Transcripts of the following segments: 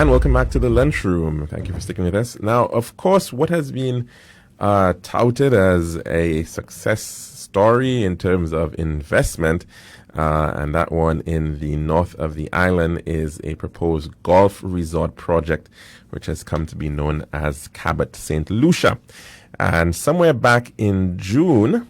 And welcome back to the lunchroom. Thank you for sticking with us. Now, of course, what has been touted as a success story in terms of investment, and that one in the north of the island, is a proposed golf resort project, which has come to be known as Cabot St. Lucia. And somewhere back in June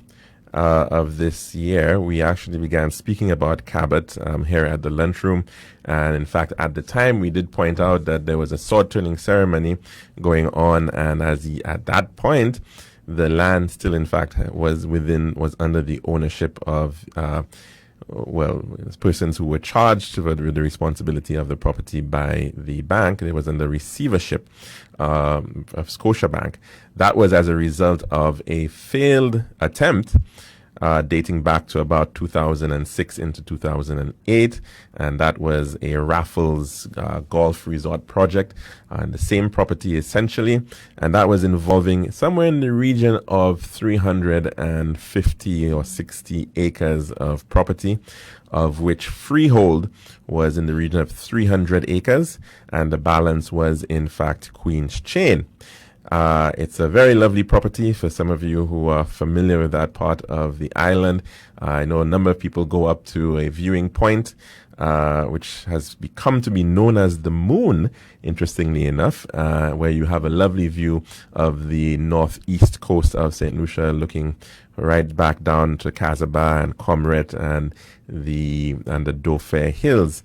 of this year, we actually began speaking about Cabot here at the lunchroom. And in fact, at the time, we did point out that there was a sword turning ceremony going on. And at that point, the land still, in fact, was under the ownership of persons who were charged with the responsibility of the property by the bank. It was under receivership of Scotiabank. That was as a result of a failed attempt dating back to about 2006 into 2008, and that was a Raffles golf resort project on the same property essentially, and that was involving somewhere in the region of 350 or 60 acres of property, of which freehold was in the region of 300 acres, and the balance was in fact Queen's Chain. It's a very lovely property for some of you who are familiar with that part of the island. I know a number of people go up to a viewing point, which has become to be known as the Moon, interestingly enough, where you have a lovely view of the northeast coast of St. Lucia, looking right back down to Casaba and Comret and the Dauphin Hills.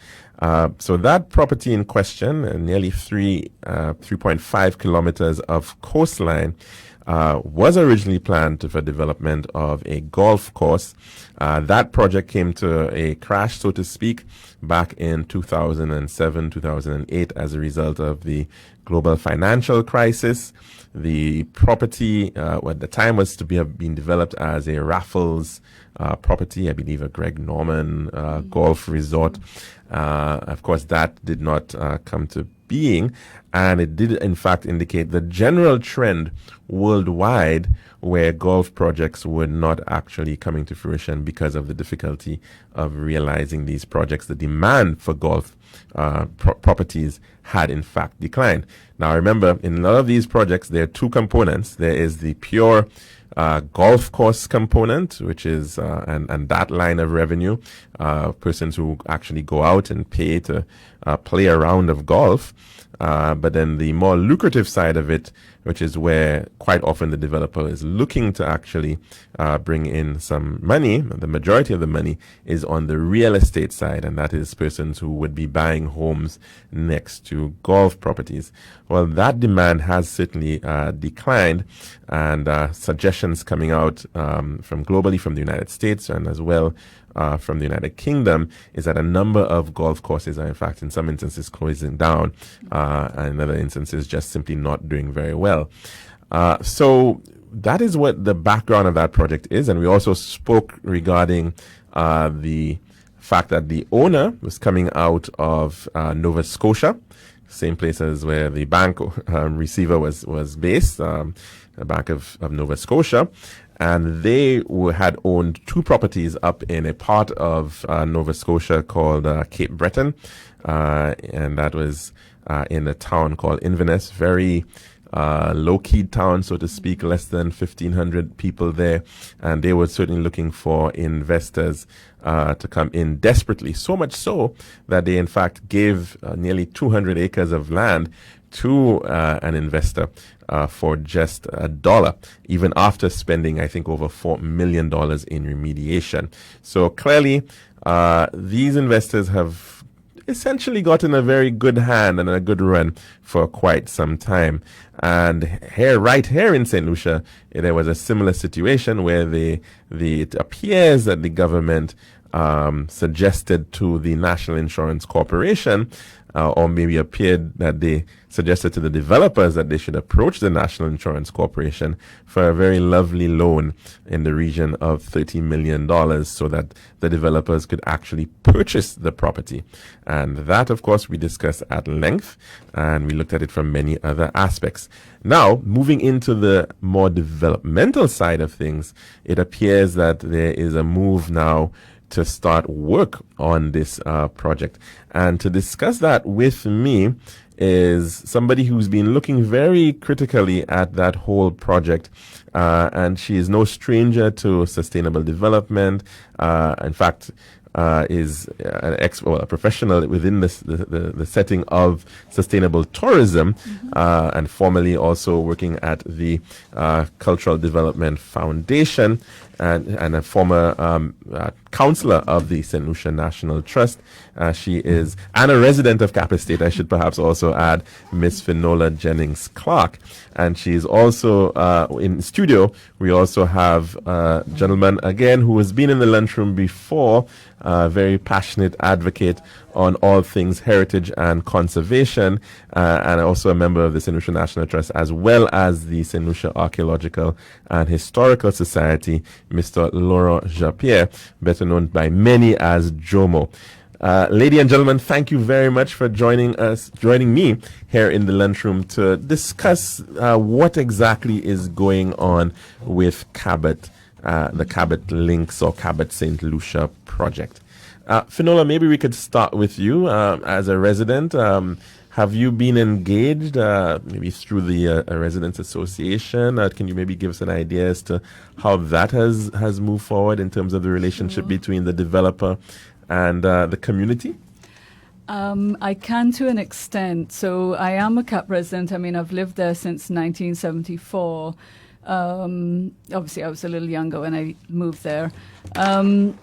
So that property in question, nearly 3.5 kilometers of coastline, was originally planned for development of a golf course. That project came to a crash, so to speak, back in 2007, 2008 as a result of the global financial crisis. The property at the time was to have been developed as a Raffles property, I believe a Greg Norman golf resort. Of course, that did not come to being, and it did in fact indicate the general trend worldwide where golf projects were not actually coming to fruition because of the difficulty of realizing these projects. The demand for golf properties had in fact declined. Now remember, in a lot of these projects, there are two components. There is the pure golf course component, which is and that line of revenue, persons who actually go out and pay to play a round of golf. But then the more lucrative side of it, which is where quite often the developer is looking to actually bring in some money, the majority of the money is on the real estate side, and that is persons who would be buying homes next to golf properties. Well, that demand has certainly declined, and suggestions coming out from globally, from the United States, and as well from the United Kingdom, is that a number of golf courses are in fact in some instances closing down, and in other instances just simply not doing very well. So that is what the background of that project is. And we also spoke regarding the fact that the owner was coming out of Nova Scotia, same place as where the bank receiver was based, the Bank of Nova Scotia. And they had owned two properties up in a part of Nova Scotia called Cape Breton, and that was in a town called Inverness, very low-key town, so to speak, less than 1,500 people there. And they were certainly looking for investors to come in desperately, so much so that they in fact gave nearly 200 acres of land to an investor for just $1, even after spending, I think, over $4 million in remediation. So clearly, these investors have essentially gotten a very good hand and a good run for quite some time. And right here in St. Lucia, there was a similar situation where it appears that the government suggested to the National Insurance Corporation, or maybe appeared that they suggested to the developers that they should approach the National Insurance Corporation for a very lovely loan in the region of $30 million so that the developers could actually purchase the property. And that, of course, we discussed at length, and we looked at it from many other aspects. Now, moving into the more developmental side of things, it appears that there is a move now to start work on this project. And to discuss that with me is somebody who's been looking very critically at that whole project. And she is no stranger to sustainable development. In fact, is a professional within the setting of sustainable tourism, and formerly also working at the Cultural Development Foundation, and a former counselor of the St. Lucia National Trust. She is, and a resident of Capistade, I should perhaps also add, Miss Finola Jennings Clark. And she is also in studio. We also have a gentleman, again, who has been in the lunchroom before, very passionate advocate on all things heritage and conservation, and also a member of the St. Lucia National Trust, as well as the St. Lucia Archaeological and Historical Society, Mr. Laurent Japierre, better known by many as Jomo. Ladies and gentlemen, thank you very much for joining me here in the lunchroom to discuss what exactly is going on with Cabot, the Cabot Links or Cabot St. Lucia project. Finola, maybe we could start with you as a resident. Have you been engaged maybe through the Residents Association? Can you maybe give us an idea as to how that has moved forward in terms of the relationship between the developer and the community? I can, to an extent. So I am a CAP resident. I mean, I've lived there since 1974. Obviously, I was a little younger when I moved there. I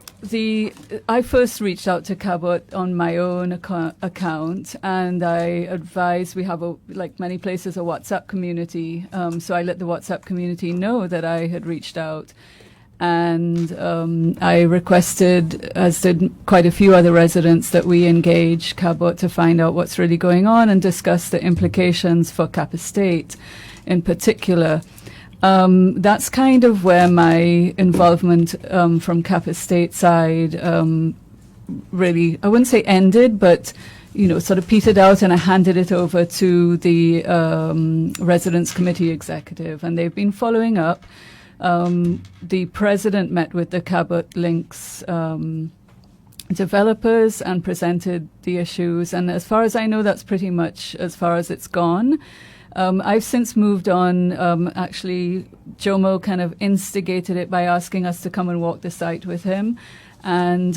first reached out to Cabot on my own account, and I advised, we have, like many places, a WhatsApp community. So I let the WhatsApp community know that I had reached out. And I requested, as did quite a few other residents, that we engage Cabot to find out what's really going on and discuss the implications for Capistade in particular. That's kind of where my involvement from Capistade side really, I wouldn't say ended, but sort of petered out, and I handed it over to the Residents Committee Executive, and they've been following up. The president met with the Cabot Links developers and presented the issues, and as far as I know, that's pretty much as far as it's gone. I've since moved on. Actually, Jomo kind of instigated it by asking us to come and walk the site with him. And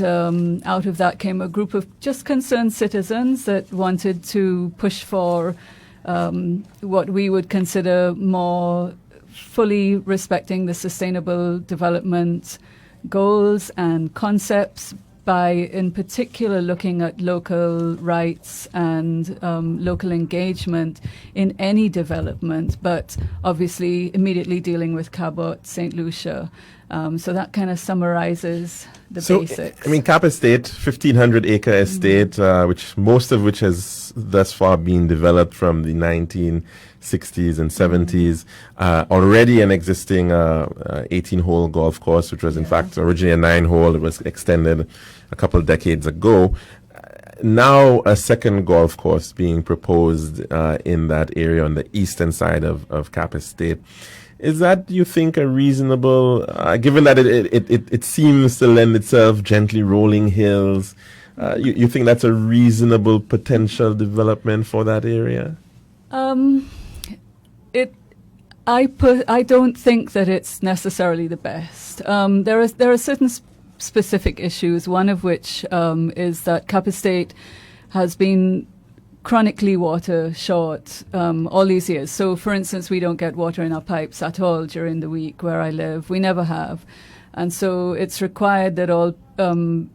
out of that came a group of just concerned citizens that wanted to push for what we would consider more fully respecting the sustainable development goals and concepts, by in particular looking at local rights and local engagement in any development, but obviously immediately dealing with Cabot, St. Lucia. So that kind of summarizes the basics. I mean, Cap Estate, 1,500-acre estate, which most of which has thus far been developed from the 1960s and 70s. Already an existing 18-hole golf course, which was in fact originally a 9-hole. It was extended a couple of decades ago. Now a second golf course being proposed in that area on the eastern side of Cap Estate. Is that, you think, a reasonable, given that it seems to lend itself gently rolling hills, you think that's a reasonable potential development for that area? I don't think that it's necessarily the best. There are certain specific issues, one of which is that Cap Estate has been chronically water short all these years. So, for instance, we don't get water in our pipes at all during the week where I live. We never have. And so it's required that all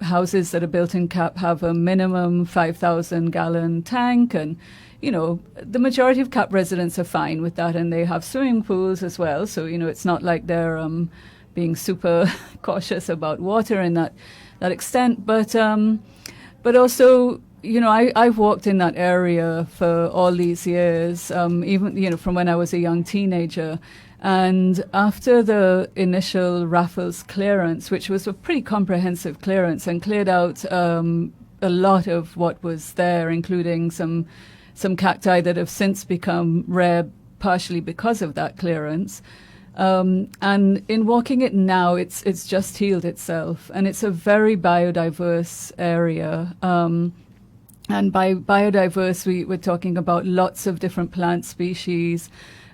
houses that are built in Cap have a minimum 5,000-gallon tank. And, the majority of Cap residents are fine with that, and they have swimming pools as well. So, it's not like they're being super cautious about water in that extent. But also, I've walked in that area for all these years, even, from when I was a young teenager. And after the initial Raffles clearance, which was a pretty comprehensive clearance and cleared out a lot of what was there, including some cacti that have since become rare partially because of that clearance. And in walking it now, it's just healed itself. And it's a very biodiverse area. And by biodiverse, we're talking about lots of different plant species,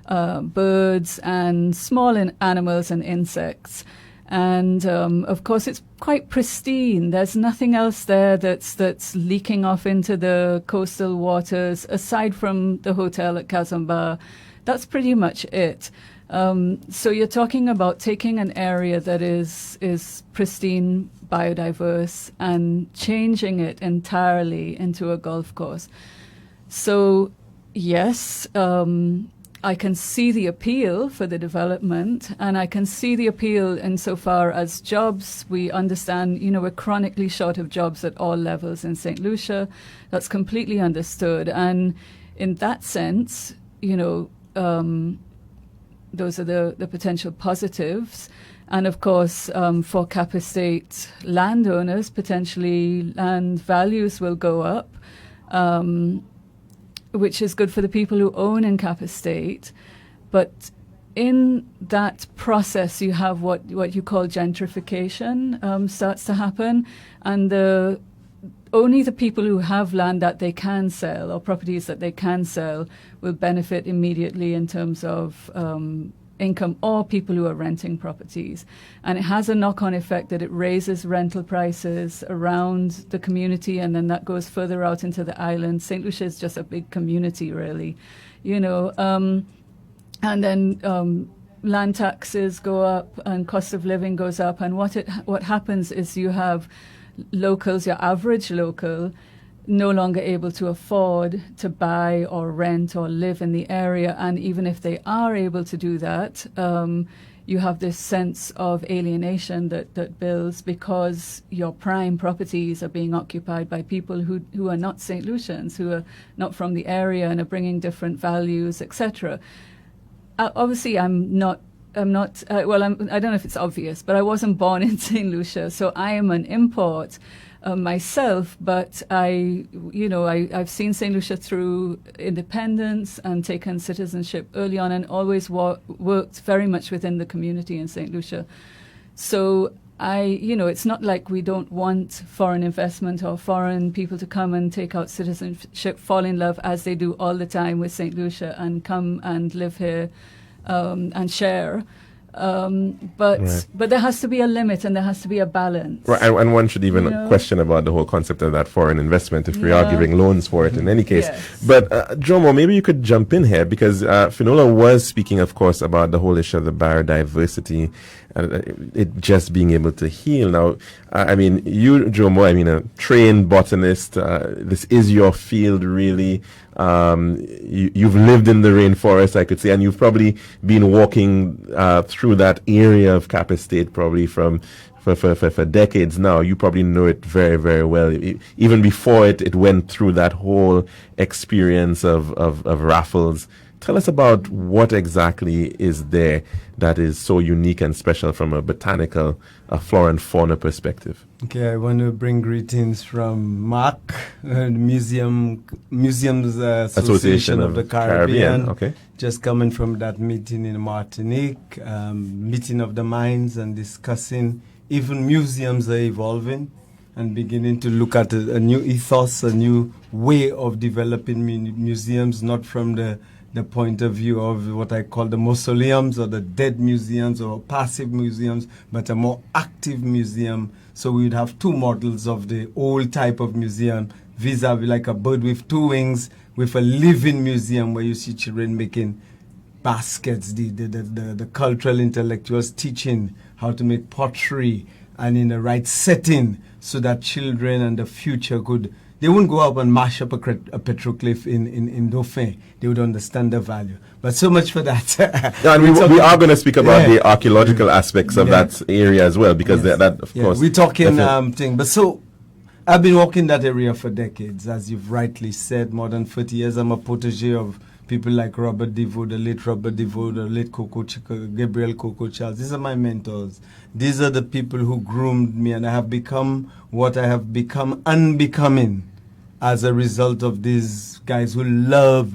birds, and small animals and insects. And of course, it's quite pristine. There's nothing else there that's leaking off into the coastal waters aside from the hotel at Kazumba. That's pretty much it. So you're talking about taking an area that is pristine, biodiverse, and changing it entirely into a golf course. So yes, I can see the appeal for the development, and I can see the appeal insofar as jobs. We understand, we're chronically short of jobs at all levels in St. Lucia. That's completely understood. And in that sense, those are the potential positives. And of course, for Cap Estate landowners, potentially land values will go up, which is good for the people who own in Cap Estate. But in that process, you have what you call gentrification starts to happen. And only the people who have land that they can sell or properties that they can sell will benefit immediately in terms of income, or people who are renting properties. And it has a knock-on effect that it raises rental prices around the community, and then that goes further out into the island. St. Lucia is just a big community, really, and then land taxes go up and cost of living goes up. And what happens is you have locals, your average local, no longer able to afford to buy or rent or live in the area. And even if they are able to do that, you have this sense of alienation that builds because your prime properties are being occupied by people who are not St. Lucians, who are not from the area and are bringing different values, etc. Obviously, I don't know if it's obvious, but I wasn't born in St. Lucia, so I am an import myself, but I've seen St. Lucia through independence and taken citizenship early on, and always worked very much within the community in St. Lucia. So it's not like we don't want foreign investment or foreign people to come and take out citizenship, fall in love as they do all the time with St. Lucia and come and live here and share. But there has to be a limit and there has to be a balance. Right, and one should even question about the whole concept of that foreign investment if we are giving loans for it in any case. Yes. But Jomo, maybe you could jump in here because Finola was speaking, of course, about the whole issue of the biodiversity and it just being able to heal. Now, you, Jomo, a trained botanist, this is your field, really. You've lived in the rainforest, I could say, and you've probably been walking through that area of Cap Estate probably for decades now. You probably know it very, very well. Even before it went through that whole experience of raffles. Tell us about what exactly is there that is so unique and special from a botanical, flora and fauna perspective. Okay, I want to bring greetings from MAC, Museums Association of the Caribbean. Okay. Just coming from that meeting in Martinique, meeting of the minds and discussing even museums are evolving and beginning to look at a new ethos, a new way of developing museums, not from the point of view of what I call the mausoleums or the dead museums or passive museums, but a more active museum. So we would have two models of the old type of museum, vis-a-vis like a bird with two wings, with a living museum where you see children making baskets, the cultural intellectuals teaching how to make pottery and in the right setting so that children and the future they wouldn't go up and mash up a petroglyph in Dauphin. They would understand the value. But so much for that. And we are going to speak about the archaeological aspects of that area as well, because that of course. We're talking thing. But so I've been walking that area for decades, as you've rightly said, more than 30 years. I'm a protege of people like Robert Deveau, the late Robert Deveau, the late Gabriel Coco Charles. These are my mentors. These are the people who groomed me, and I have become what I have become unbecoming as a result of these guys who love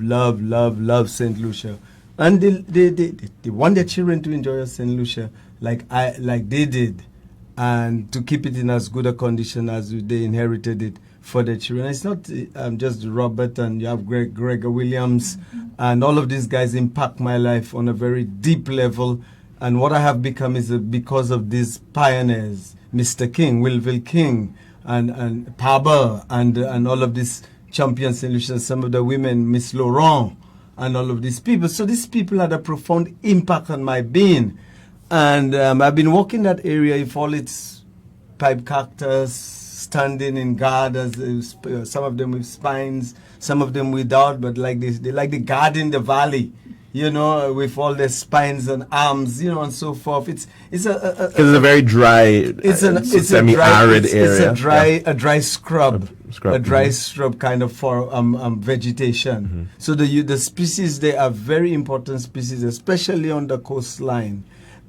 St. Lucia. And they want their children to enjoy St. Lucia like they did, and to keep it in as good a condition as they inherited it for the children. It's not just Robert, and you have Gregor Williams, and all of these guys impact my life on a very deep level. And what I have become is because of these pioneers, Mr. King, Willville King, and Paba, and all of these champions in Lucia, some of the women, Miss Laurent, and all of these people. So these people had a profound impact on my being. And I've been walking that area with all its pipe cactus, standing in guard, as some of them with spines, some of them without, but like this, they like the guard in the valley, you know, with all their spines and arms, you know, and so forth. It's a very dry, semi-arid area. It's a dry scrub. A dry scrub kind of for vegetation. So the species, they are very important species, especially on the coastline.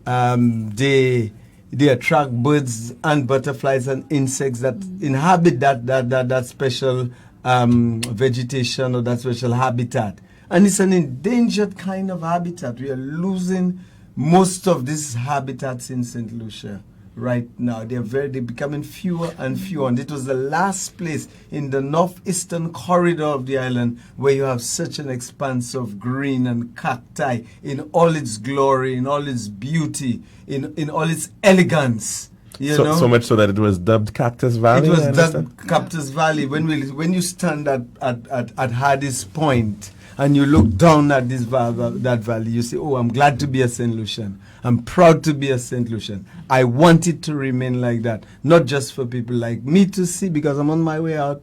They attract birds and butterflies and insects that inhabit that special vegetation or that special habitat. And it's an endangered kind of habitat. We are losing most of these habitats in St. Lucia right now. They're becoming fewer and fewer. And it was the last place in the northeastern corridor of the island where you have such an expanse of green and cacti in all its glory, in all its beauty, in all its elegance. So much so that it was dubbed Cactus Valley. It was dubbed Cactus Valley. When you stand at Hardy's Point and you look down at that valley, you say, oh, I'm glad to be a St. Lucian. I'm proud to be a St. Lucian. I want it to remain like that, not just for people like me to see because I'm on my way out,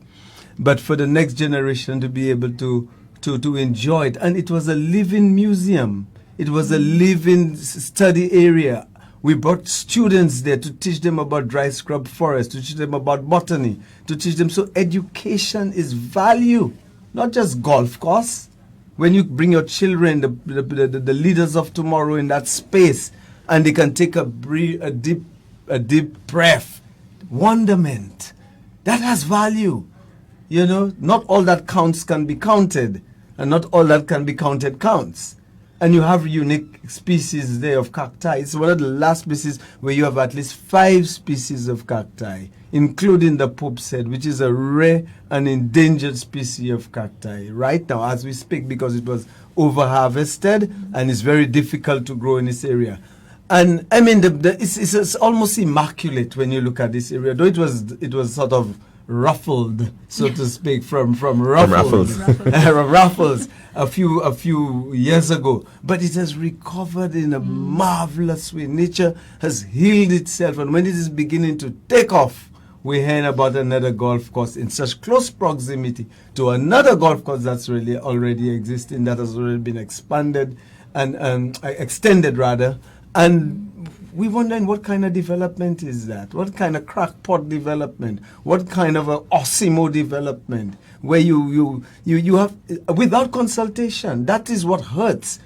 but for the next generation to be able to enjoy it. And it was a living museum. It was a living study area. We brought students there to teach them about dry scrub forest, to teach them about botany, to teach them. So education is value, not just golf course. When you bring your children, the leaders of tomorrow in that space, and they can take a deep breath, wonderment, that has value. You know, not all that counts can be counted, and not all that can be counted counts. And you have unique species there of cacti. It's one of the last species where you have at least 5 species of cacti, including the Pope's head, which is a rare and endangered species of cacti right now as we speak, because it was over-harvested and it's very difficult to grow in this area. And I mean, it's almost immaculate when you look at this area, though it was sort of ruffled, so to speak, from Ruffles a few years ago. But it has recovered in a marvelous way. Nature has healed itself, and when it is beginning to take off, we're hearing about another golf course in such close proximity to another golf course that's really already existing, that has already been expanded and extended rather. And we wondering what kind of development is that? What kind of crackpot development? What kind of a Osimo development? Where you have, without consultation, that is what hurts.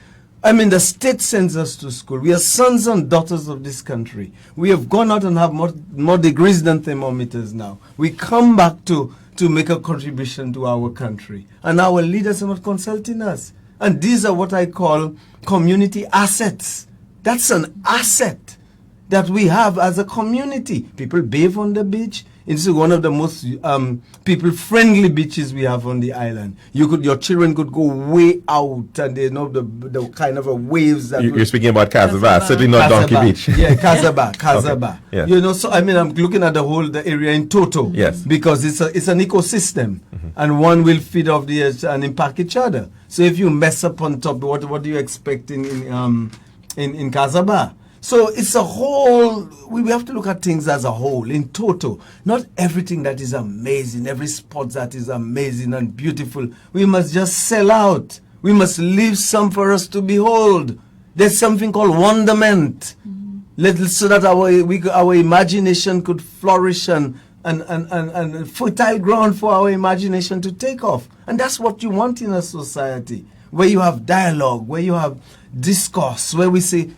I mean, the state sends us to school. We are sons and daughters of this country. We have gone out and have more degrees than thermometers now. We come back to make a contribution to our country. And our leaders are not consulting us. And these are what I call community assets. That's an asset that we have as a community. People bathe on the beach. It's one of the most people-friendly beaches we have on the island. Your children could go way out, and they know the kind of waves that. You're speaking about Casaba, certainly not Donkey Beach. Yeah, Casaba. Okay. Yeah. You know, so I mean, I'm looking at the area in total. Yes. Because it's an ecosystem, and one will feed off the edge and impact each other. So if you mess up on top, what do you expect in Casaba? So it's a whole, we have to look at things as a whole, in total. Not everything that is amazing, every spot that is amazing and beautiful. We must just sell out. We must leave some for us to behold. There's something called wonderment. So that our imagination could flourish and fertile ground for our imagination to take off. And that's what you want in a society, where you have dialogue, where you have discourse, where we say,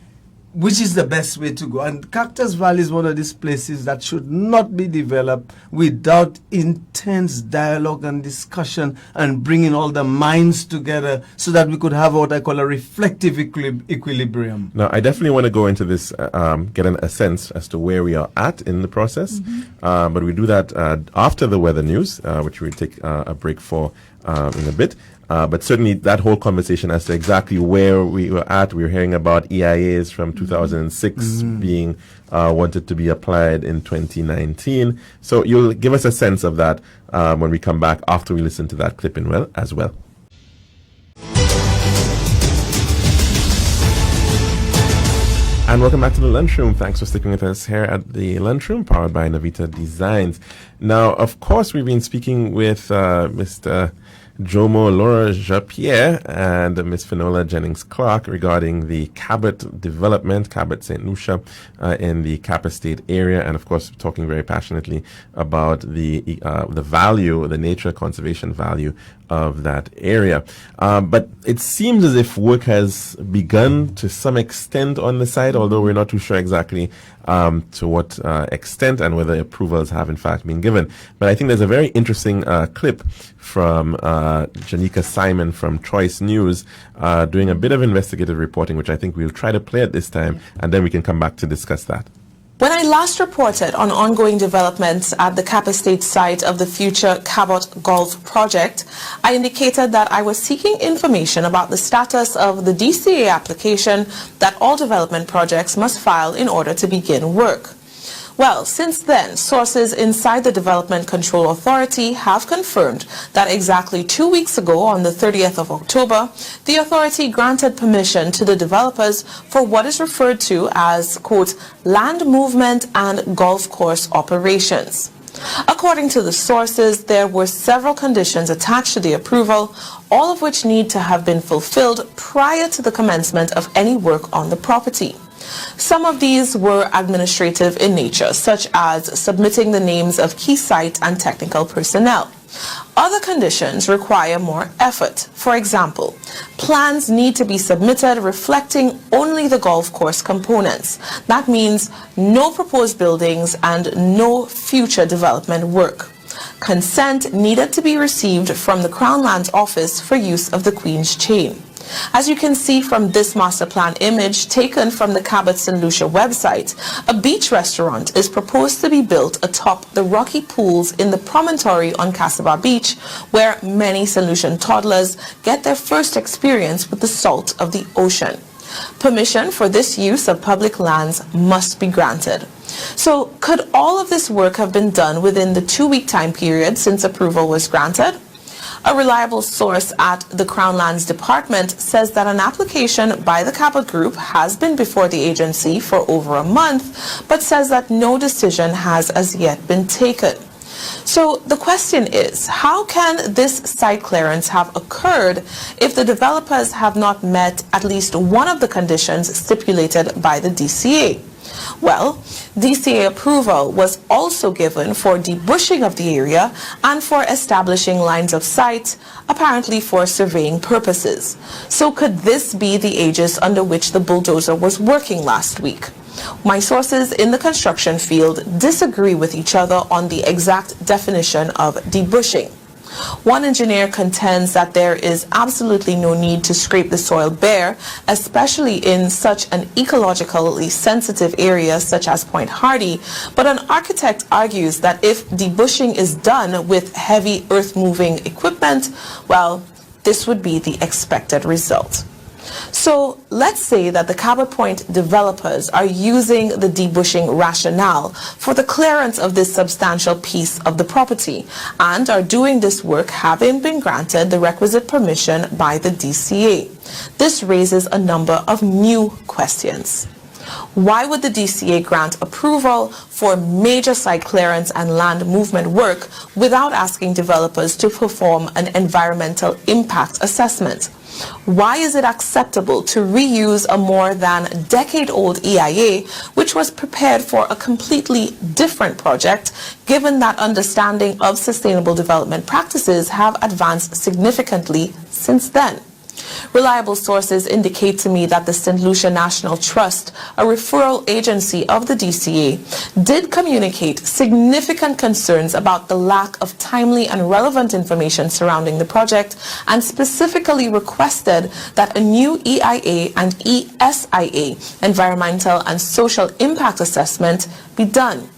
which is the best way to go. And Cactus Valley is one of these places that should not be developed without intense dialogue and discussion and bringing all the minds together so that we could have what I call a reflective equilibrium. Now, I definitely want to go into this, get a sense as to where we are at in the process. But we do that after the weather news, which we'll take a break for in a bit. But certainly that whole conversation as to exactly where we were at, we were hearing about EIAs from 2006 being wanted to be applied in 2019. So you'll give us a sense of that when we come back after we listen to that clip as well. And welcome back to the lunchroom. Thanks for sticking with us here at the lunchroom, powered by Navita Designs. Now, of course, we've been speaking with Mr. Jomo Laura Japierre and Miss Finola Jennings Clark regarding the Cabot development, Cabot St. Lucia, in the Cap Estate area, and of course talking very passionately about the value, the nature conservation value of that area. But it seems as if work has begun to some extent on the site, although we're not too sure exactly to what extent and whether approvals have in fact been given. But I think there's a very interesting clip from Janika Simon from Choice News doing a bit of investigative reporting, which I think we'll try to play at this time, and then we can come back to discuss that. When I last reported on ongoing developments at the Cap Estate site of the future Cabot Golf project, I indicated that I was seeking information about the status of the DCA application that all development projects must file in order to begin work. Well, since then, sources inside the Development Control Authority have confirmed that exactly 2 weeks ago, on the 30th of October, the authority granted permission to the developers for what is referred to as, quote, land movement and golf course operations. According to the sources, there were several conditions attached to the approval, all of which need to have been fulfilled prior to the commencement of any work on the property. Some of these were administrative in nature, such as submitting the names of key site and technical personnel. Other conditions require more effort. For example, plans need to be submitted reflecting only the golf course components. That means no proposed buildings and no future development work. Consent needed to be received from the Crown Lands Office for use of the Queen's Chain. As you can see from this master plan image taken from the Cabot St. Lucia website, a beach restaurant is proposed to be built atop the rocky pools in the promontory on Casaba Beach, where many St. Lucian toddlers get their first experience with the salt of the ocean. Permission for this use of public lands must be granted. So, could all of this work have been done within the 2-week time period since approval was granted? A reliable source at the Crown Lands Department says that an application by the Cabot Group has been before the agency for over a month, but says that no decision has as yet been taken. So the question is, how can this site clearance have occurred if the developers have not met at least one of the conditions stipulated by the DCA? Well, DCA approval was also given for debushing of the area and for establishing lines of sight, apparently for surveying purposes. So could this be the aegis under which the bulldozer was working last week? My sources in the construction field disagree with each other on the exact definition of debushing. One engineer contends that there is absolutely no need to scrape the soil bare, especially in such an ecologically sensitive area such as Point Hardy, but an architect argues that if debushing is done with heavy earth-moving equipment, well, this would be the expected result. So let's say that the Cabot Point developers are using the debushing rationale for the clearance of this substantial piece of the property and are doing this work having been granted the requisite permission by the DCA. This raises a number of new questions. Why would the DCA grant approval for major site clearance and land movement work without asking developers to perform an environmental impact assessment? Why is it acceptable to reuse a more than decade-old EIA, which was prepared for a completely different project, given that understanding of sustainable development practices have advanced significantly since then? Reliable sources indicate to me that the St. Lucia National Trust, a referral agency of the DCA, did communicate significant concerns about the lack of timely and relevant information surrounding the project, and specifically requested that a new EIA and ESIA, Environmental and Social Impact Assessment, be done.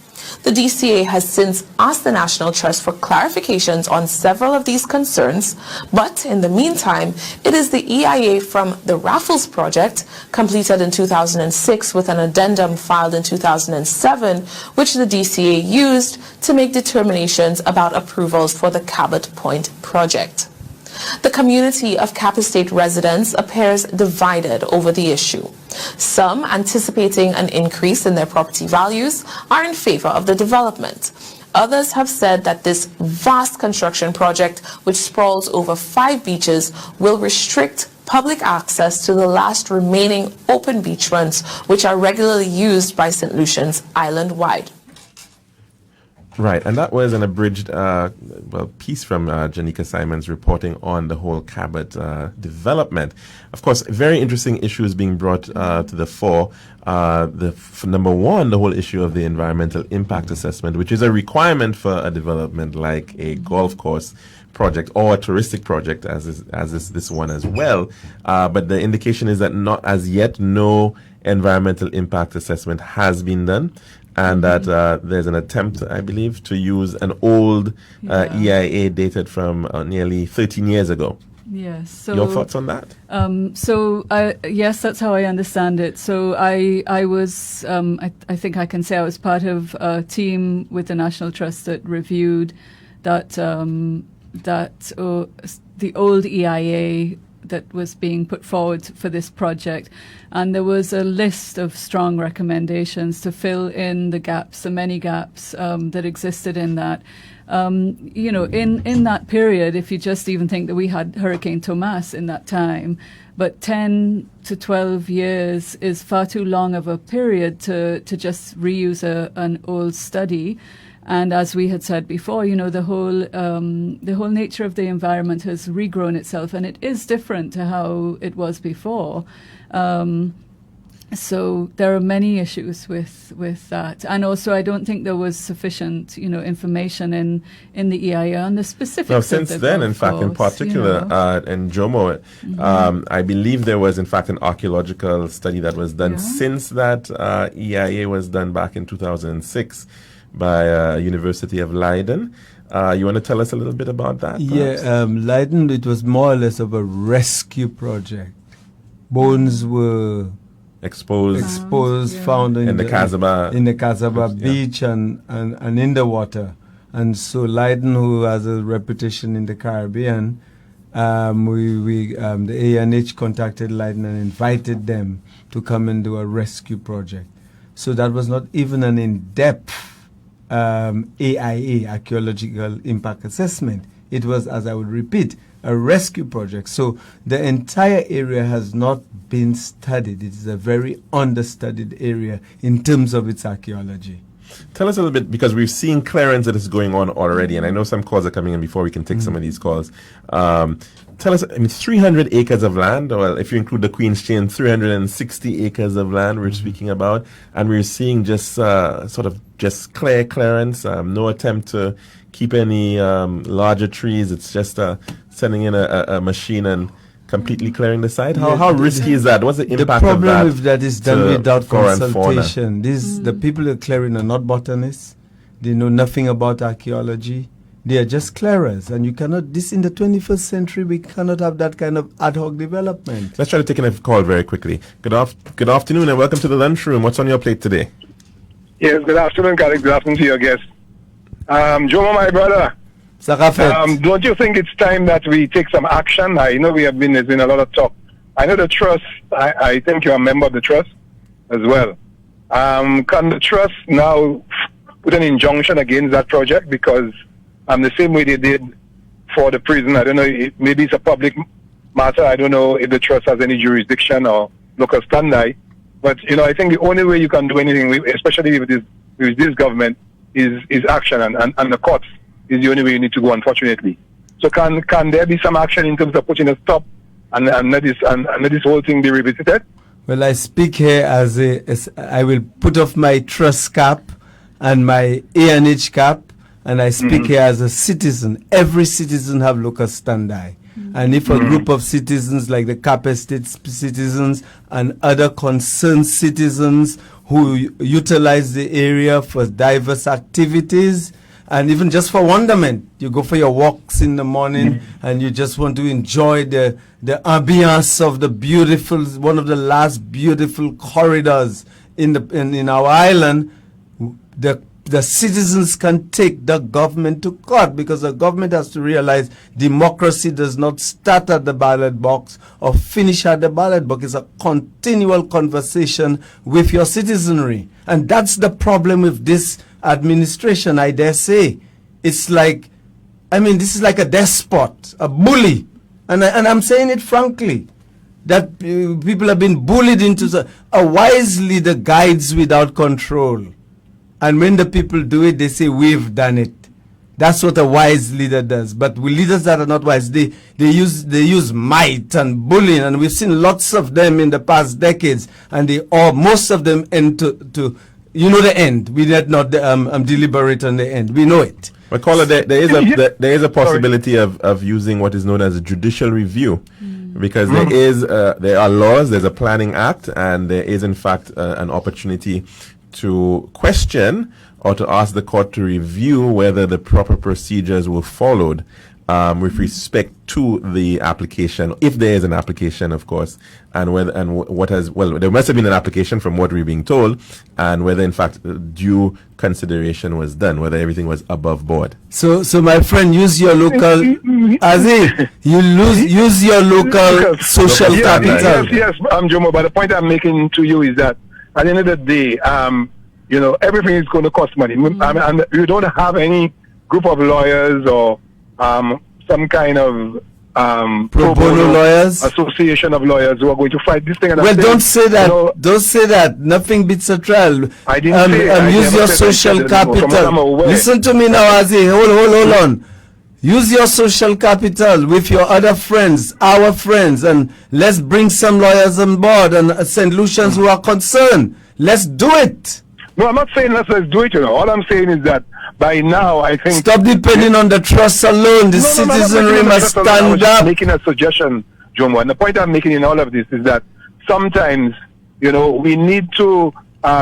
The DCA has since asked the National Trust for clarifications on several of these concerns, but in the meantime, it is the EIA from the Raffles project, completed in 2006 with an addendum filed in 2007, which the DCA used to make determinations about approvals for the Cabot Point project. The community of Cap Estate residents appears divided over the issue. Some, anticipating an increase in their property values, are in favor of the development. Others have said that this vast construction project, which sprawls over 5 beaches, will restrict public access to the last remaining open beachfronts, which are regularly used by St. Lucians island-wide. Right, and that was an abridged piece from Janika Simons reporting on the whole Cabot development. Of course, very interesting issues being brought to the fore. Number one, the whole issue of the environmental impact assessment, which is a requirement for a development like a golf course project or a touristic project, as is this one as well. But the indication is that not as yet, no environmental impact assessment has been done. And that there's an attempt, I believe, to use an old EIA dated from nearly 13 years ago. Yes. So, your thoughts on that? Yes, that's how I understand it. So I was, I think I can say I was part of a team with the National Trust that reviewed that the old EIA that was being put forward for this project, and there was a list of strong recommendations to fill in the gaps, the many gaps that existed in that. In that period, if you just even think that we had Hurricane Tomas in that time, but 10 to 12 years is far too long of a period to just reuse an old study. And as we had said before, the whole nature of the environment has regrown itself, and it is different to how it was before. So there are many issues with that, and also I don't think there was sufficient, information in the EIA on the specifics. Now, since then, in fact, in particular, in Jomo, I believe there was, in fact, an archaeological study that was done since that EIA was done back in 2006. By University of Leiden. You want to tell us a little bit about that? Yeah, Leiden, it was more or less of a rescue project. Bones were exposed, found in the Casaba beach and in the water. And so Leiden, who has a reputation in the Caribbean, the ANH contacted Leiden and invited them to come and do a rescue project. So that was not even an in-depth AIA, Archaeological Impact Assessment. It was, as I would repeat, a rescue project. So the entire area has not been studied. It is a very understudied area in terms of its archaeology. Tell us a little bit, because we've seen clearance that is going on already, and I know some calls are coming in before we can take some of these calls. Tell us, 300 acres of land, or if you include the Queen's Chain, 360 acres of land we're speaking about, and we're seeing just just clearance, no attempt to keep any larger trees. It's just sending in a machine and completely clearing the site. How risky is that? What's the impact of that? The problem with that is done without consultation. The people who are clearing are not botanists. They know nothing about archaeology. They are just clearers, and you cannot. In the 21st century, we cannot have that kind of ad hoc development. Let's try to take a call very quickly. Good afternoon, and welcome to the lunchroom. What's on your plate today? Yes, good afternoon, Calixte. Good afternoon to your guest. Jomo, my brother. Don't you think it's time that we take some action? I know there's been a lot of talk. I know the trust. I think you're a member of the trust as well. Can the trust now put an injunction against that project? Because the same way they did for the prison, I don't know, maybe it's a public matter. I don't know if the trust has any jurisdiction or local standby. But, I think the only way you can do anything, especially with this government, is action. And the courts is the only way you need to go, unfortunately. So can there be some action in terms of putting a stop and let this whole thing be revisited? Well, I speak here as I will put off my trust cap and my A&H cap, and I speak here as a citizen. Every citizen have locus standi. And if a group of citizens like the Cap Estate citizens and other concerned citizens who utilize the area for diverse activities, and even just for wonderment, you go for your walks in the morning and you just want to enjoy the ambiance of the beautiful, one of the last beautiful corridors in our island, the citizens can take the government to court, because the government has to realize democracy does not start at the ballot box or finish at the ballot box. It's a continual conversation with your citizenry. And that's the problem with this administration, I dare say. It's like, this is like a despot, a bully. And I'm saying it frankly, that people have been bullied into a wise leader guides without control. And when the people do it, they say, we've done it. That's what a wise leader does. But with leaders that are not wise, they use might and bullying. And we've seen lots of them in the past decades. And most of them end to the end. We did not deliberate on the end. We know it. But caller, there is a possibility of using what is known as a judicial review. Because there are laws, there's a planning act, and there is in fact an opportunity to question or to ask the court to review whether the proper procedures were followed with respect to the application, if there is an application, of course, and there must have been an application from what we're being told, and whether in fact due consideration was done, whether everything was above board. So my friend, use your local, use your local social capital. Yes, Jomo, but the point I'm making to you is that at the end of the day, everything is going to cost money. And you don't have any group of lawyers or some kind of pro bono lawyers, association of lawyers who are going to fight this thing. Well, don't say that. Don't say that. Nothing beats a trial. I didn't say. Use your social capital. Listen to me now, Azi. Hold on. Use your social capital with your other friends, our friends, and let's bring some lawyers on board and St. Lucians who are concerned. Let's do it. No, I'm not saying let's do it. All I'm saying is that by now, I think... Stop depending on the trust alone. The citizenry must stand up. I'm making a suggestion, Jomo, and the point I'm making in all of this is that sometimes, we need to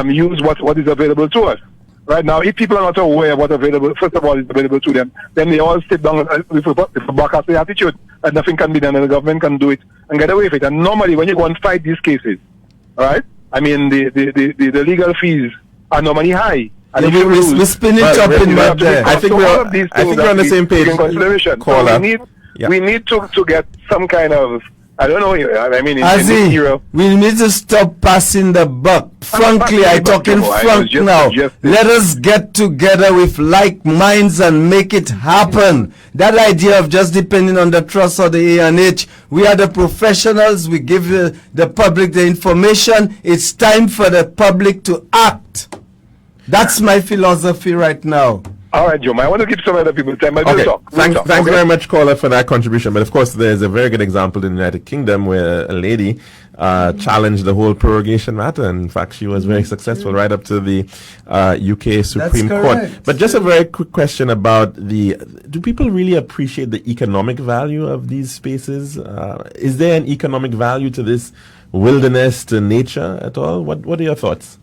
use what is available to us. Right now, if people are not aware of what's available, first of all, is available to them, then they all sit down with a back-up attitude that nothing can be done and the government can do it and get away with it. And normally, when you go and fight these cases, right? The legal fees are normally high. And we're spinning up in that there. I think we're on the same page. We need to get some kind of, I don't know, we need to stop passing the buck. Frankly, I'm talking frank now. Let us get together with like minds and make it happen. That idea of just depending on the trust or the A&H, we are the professionals, we give the public the information. It's time for the public to act. That's my philosophy right now. All right, Jomo, I want to give some other people time. Okay. Thanks very much, caller, for that contribution. But of course, there's a very good example in the United Kingdom where a lady challenged the whole prorogation matter. In fact, she was very successful right up to the UK Supreme Court. But just a very quick question about do people really appreciate the economic value of these spaces? Is there an economic value to this wilderness, to nature at all? What are your thoughts?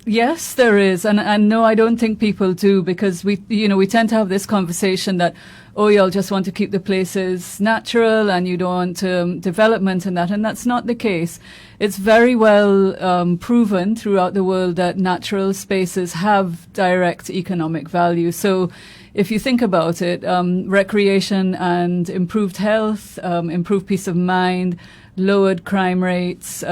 Yes, there is, and no, I don't think people do, because we tend to have this conversation that, y'all just want to keep the places natural and you don't want development and that's not the case. It's very well proven throughout the world that natural spaces have direct economic value. So, if you think about it, recreation and improved health, improved peace of mind, lowered crime rates.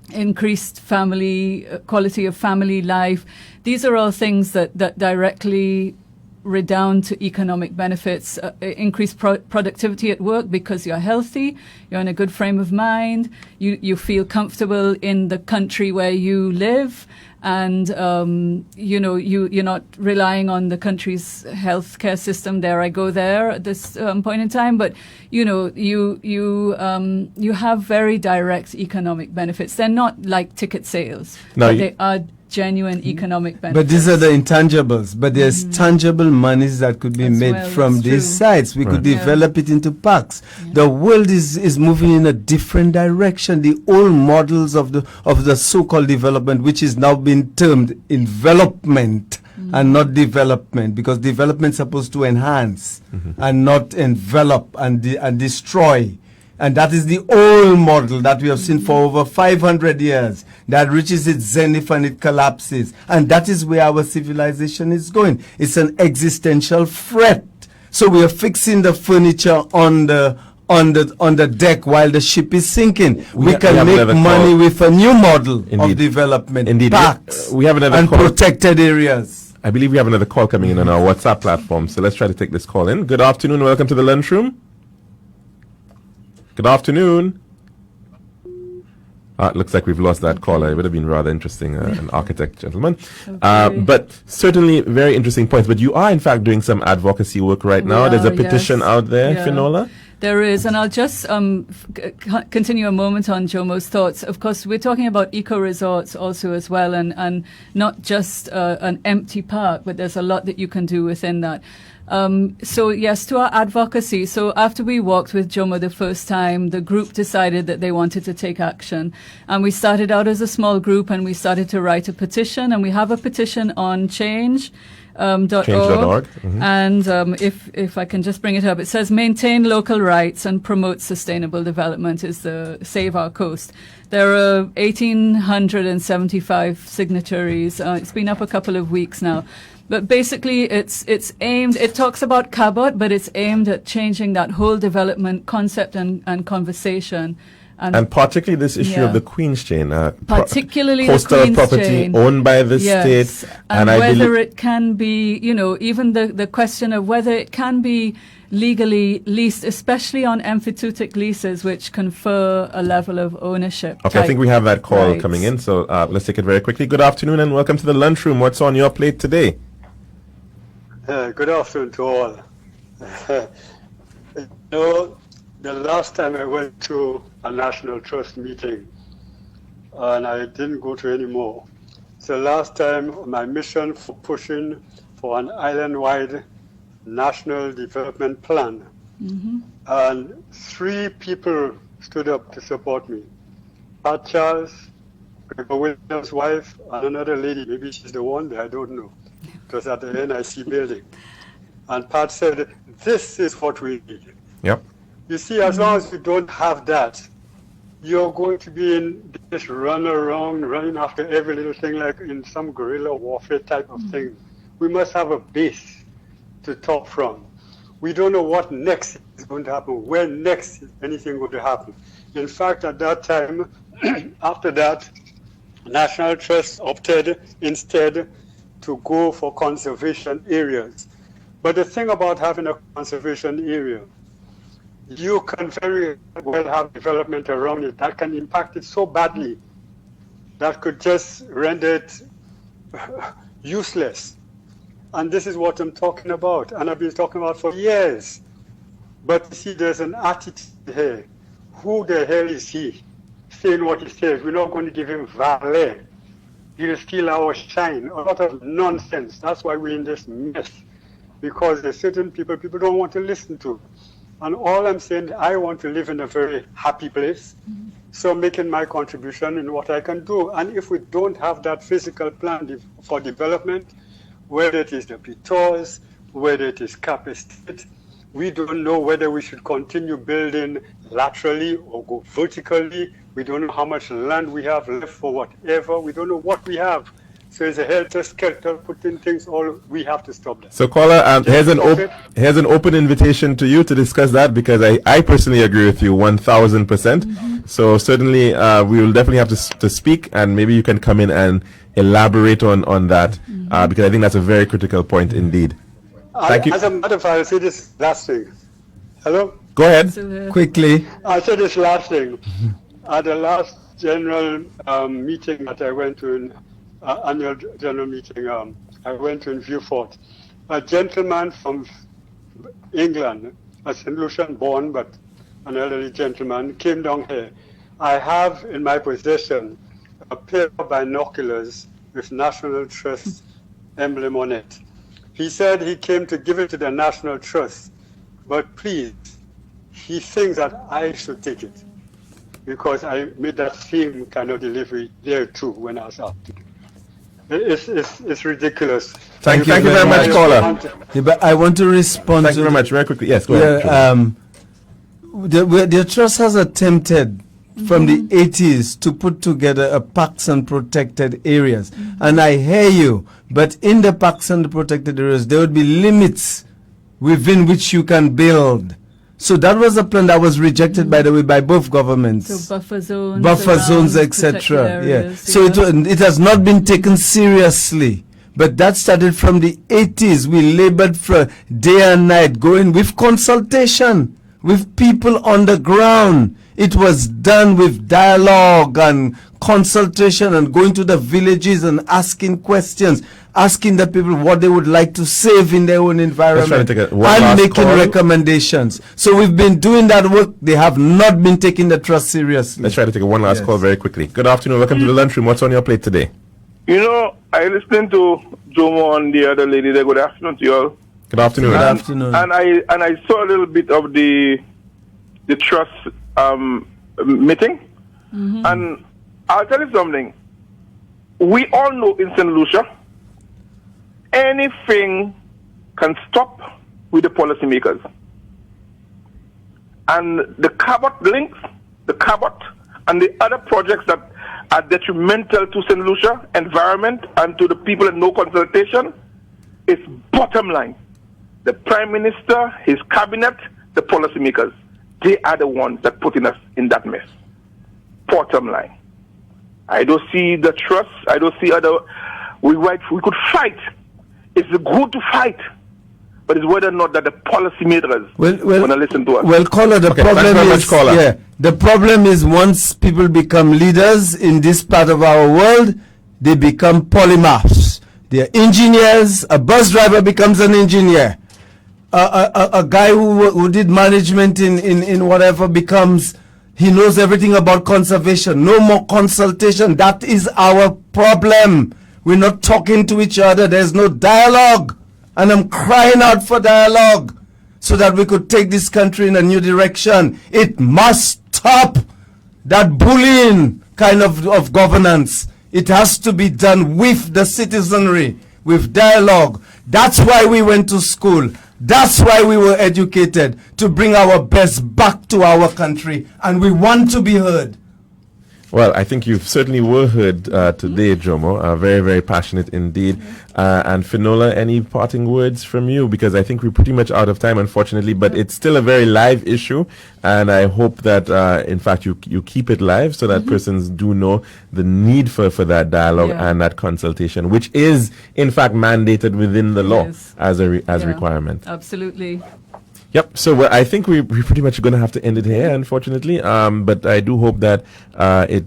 Increased quality of family life. These are all things that directly redound to economic benefits, increased productivity at work because you're healthy, you're in a good frame of mind, you feel comfortable in the country where you live, and you're not relying on the country's healthcare system. There I go there at this point in time, but you have very direct economic benefits. They're not like ticket sales, but they are genuine economic benefits. But these are the intangibles. But there's tangible monies that could be made from these sites. We could develop it into parks. Yeah. The world is moving in a different direction. The old models of the so-called development, which is now being termed envelopment and not development, because development is supposed to enhance and not envelop and destroy. And that is the old model that we have seen for over 500 years, that reaches its zenith and it collapses. And that is where our civilization is going. It's an existential threat. So we are fixing the furniture on the deck while the ship is sinking. We can make money with a new model of development. Parks we have another and call. Protected areas. I believe we have another call coming in on our WhatsApp platform. So let's try to take this call in. Good afternoon. Welcome to the lunchroom. Good afternoon. It looks like we've lost that caller. It would have been rather interesting, an architect gentleman. But certainly very interesting points. But you are, in fact, doing some advocacy work right now. There's a petition out there, Finola. There is, and I'll just continue a moment on Jomo's thoughts. Of course, we're talking about eco-resorts also as well, and not just an empty park, but there's a lot that you can do within that. So yes, to our advocacy. So after we walked with Jomo the first time, the group decided that they wanted to take action. And we started out as a small group and we started to write a petition, and we have a petition on change.org. And if I can just bring it up, it says maintain local rights and promote sustainable development is the Save Our Coast. There are 1,875 signatories. It's been up a couple of weeks now. But basically, it's aimed, it talks about Cabot, but it's aimed at changing that whole development concept and conversation. And particularly this issue of the Queen's Chain. Particularly coastal the Queen's property Chain. Owned by the state. And whether it can be, even the question of whether it can be legally leased, especially on emphyteutic leases, which confer a level of ownership. Okay, I think we have that call coming in, so let's take it very quickly. Good afternoon and welcome to the lunchroom. What's on your plate today? Good afternoon to all. The last time I went to a National Trust meeting, and I didn't go to any more. So last time, my mission for pushing for an island-wide national development plan, and 3 people stood up to support me. Pat Charles, Gregor Williams' wife, and another lady, maybe she's the one, I don't know. It was at the NIC building. And Pat said, this is what we need. Yep. You see, as long as we don't have that, you're going to be in this running after every little thing, like in some guerrilla warfare type of thing. We must have a base to talk from. We don't know what next is going to happen, where next is anything going to happen. In fact, at that time, after that, National Trust opted instead to go for conservation areas. But the thing about having a conservation area, you can very well have development around it that can impact it so badly that could just render it useless. And this is what I'm talking about, and I've been talking about for years. But you see, there's an attitude here. Who the hell is he saying what he says? We're not going to give him valet. He'll steal our shine. A lot of nonsense. That's why we're in this mess. Because there's certain people don't want to listen to. And all I'm saying, I want to live in a very happy place. So I'm making my contribution in what I can do. And if we don't have that physical plan for development, whether it is the Pitors, whether it is Calixte, we don't know whether we should continue building laterally or go vertically. We don't know how much land we have left for whatever. We don't know what we have. So it's a helter-skelter, putting things all, we have to stop that. So caller, here's an open invitation to you to discuss that, because I personally agree with you 1,000%. So certainly we will definitely have to speak, and maybe you can come in and elaborate on that, because I think that's a very critical point indeed. Thank you. As a matter of fact, I'll say this last thing. Hello? Go ahead. Quickly. I'll say this last thing. At the last general meeting that I went to, annual general meeting, I went to in Vieux-Fort, a gentleman from England, a St. Lucian born, but an elderly gentleman, came down here. I have in my possession a pair of binoculars with National Trust emblem on it. He said he came to give it to the National Trust, but please, he thinks that I should take it because I made that same kind of delivery there too when I was out. It's ridiculous. Thank you very much, caller. Yeah, but I want to respond. Thank you very much. Very quickly. Yes, go ahead. The trust has attempted from the 80s to put together a parks and protected areas. And I hear you, but in the parks and protected areas, there would be limits within which you can build. So that was a plan that was rejected, by the way, by both governments. So buffer zones, etc. Yeah. So it has not been taken seriously. But that started from the 80s. We labored for day and night, going with consultation with people on the ground. It was done with dialogue and consultation and going to the villages and asking questions, asking the people what they would like to save in their own environment and making recommendations. So we've been doing that work. They have not been taking the trust seriously. Let's try to take one last call very quickly. Good afternoon. Welcome to the lunchroom. What's on your plate today? You know, I listened to Jomo and the other lady there. Good afternoon to you all. Good afternoon. Good afternoon. And I saw a little bit of the trust meeting. And I'll tell you something. We all know in St. Lucia, anything can stop with the policymakers. And the Cabot links, the Cabot, and the other projects that are detrimental to St. Lucia environment and to the people and no consultation, is bottom line. The Prime Minister, his cabinet, the policymakers, they are the ones that putting us in that mess. Bottom line. I don't see the trust. I don't see other. We could fight. It's good to fight, but it's whether or not that the policymakers want to listen to us. Well, caller, the problem is the problem is once people become leaders in this part of our world, they become polymaths. They're engineers. A bus driver becomes an engineer. A guy who did management in whatever becomes. He knows everything about conservation. No more consultation. That is our problem. We're not talking to each other. There's no dialogue. And I'm crying out for dialogue so that we could take this country in a new direction. It must stop that bullying kind of governance. It has to be done with the citizenry, with dialogue. That's why we went to school. That's why we were educated, to bring our best back to our country, and we want to be heard. Well, I think you certainly were heard today, Jomo. Very, very passionate indeed. And Finola, any parting words from you? Because I think we're pretty much out of time, unfortunately, but it's still a very live issue. And I hope that, in fact, you keep it live so that persons do know the need for that dialogue and that consultation, which is, in fact, mandated within the law as a requirement. Absolutely. Yep. So I think we're pretty much going to have to end it here, unfortunately. But I do hope that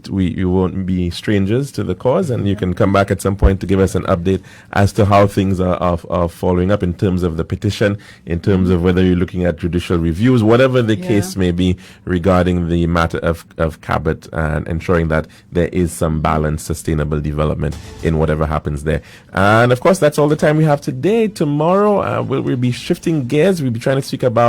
we won't be strangers to the cause, and you can come back at some point to give us an update as to how things are following up in terms of the petition, in terms of whether you're looking at judicial reviews, whatever the case may be regarding the matter of Cabot, and ensuring that there is some balanced, sustainable development in whatever happens there. And of course, that's all the time we have today. Tomorrow, we'll be shifting gears. We'll be trying to speak about